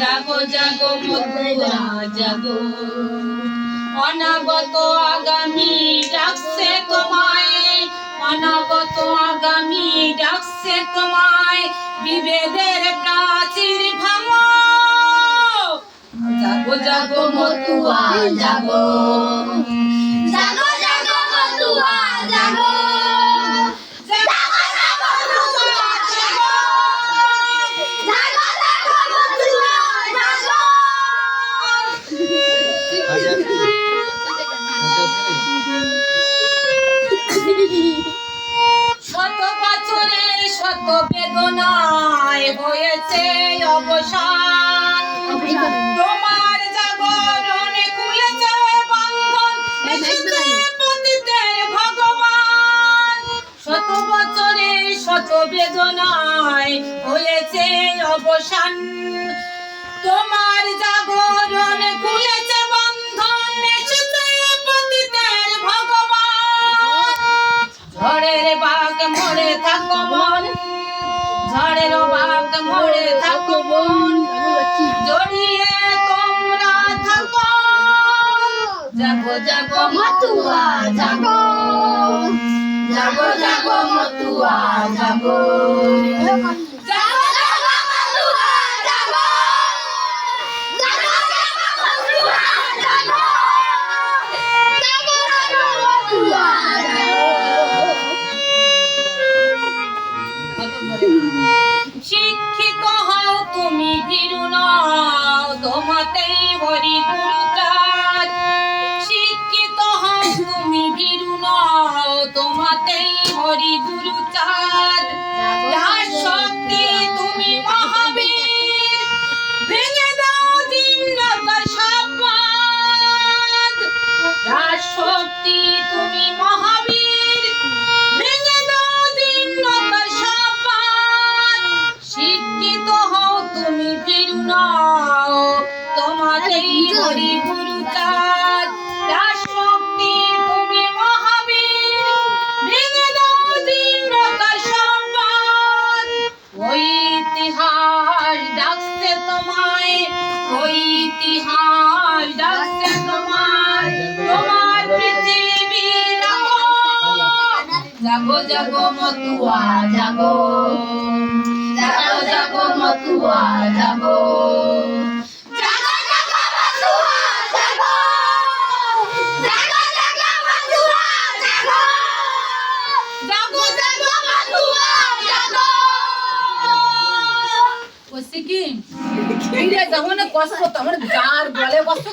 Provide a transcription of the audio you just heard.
জাগো জাগো মতুয়া জাগো, অনাগত আগামী ডাকছে তোমায়, অনাগত আগামী ডাকছে তোমায়, বিভেদের প্রাচীর ভাঙো। জাগো জাগো মতুয়া জাগো, জাগো জাগো মতুয়া জাগো, জাগো জাগো মতুয়া জাগো, জাগো জাগো মতুয়া জাগো। শত বছরের শত বেদনায় হয়েছে অবসান, তোমার জাগরণে খুলেছে বন্ধন, এসেছে পতিতের ভগবান। শত বছরের শত বেদনায় হয়েছে অবসান, তোমার জাগরণে খুলেছে বন্ধন, এসেছে পতিতের ভগবান। ঝড়ের বাঘ মরে থাকো মন, ঝড়ের বাঘ মরে থাকো মন, জড়িয়ে তোমরা থাকো। জাগো জাগো মতুয়া জাগো, জাগো জাগো মতুয়া জাগো, জাগো জাগো মতুয়া জাগো, জাগো জাগো মতুয়া জাগো, জাগো জাগো মতুয়া জাগো। শিক্ষিত হও তুমি ভীরু নও, তোমাতেই হরি গুরুচাঁদ। শিক্ষিত হও তুমি ভীরু নও, তোমাতেই হরি গুরুচাঁদ। রাজ শক্তি তুমি মহাবীর, ভেঙে দাও দীনতার সাপাদ। রাজ শক্তি তুমি মহাবীর, ভেঙে দাও দীনতার সাপাদ। শিক্ষিত হও তুমি ভীরু নও, তোমাতেই হরি গুরুচাঁদ। রাজ শক্তি তুমি মহাবীর, ভেঙে দাও দীনতার সাপাদ। ওই ইতিহাস ডাকছে তোমায়, ওই ইতিহাস ডাকছে তোমায়, তোমার পৃথিবী রাখো। জাগো জাগো মতুয়া জাগো, জাগো জাগো মতুয়া জাগো, জাগো জাগো মতুয়া জাগো, জাগো জাগো মতুয়া জাগো, জাগো জাগো মতুয়া জাগো। কইছে কি এই রে যখন কষ্ট তো আমার গার বলে কষ্ট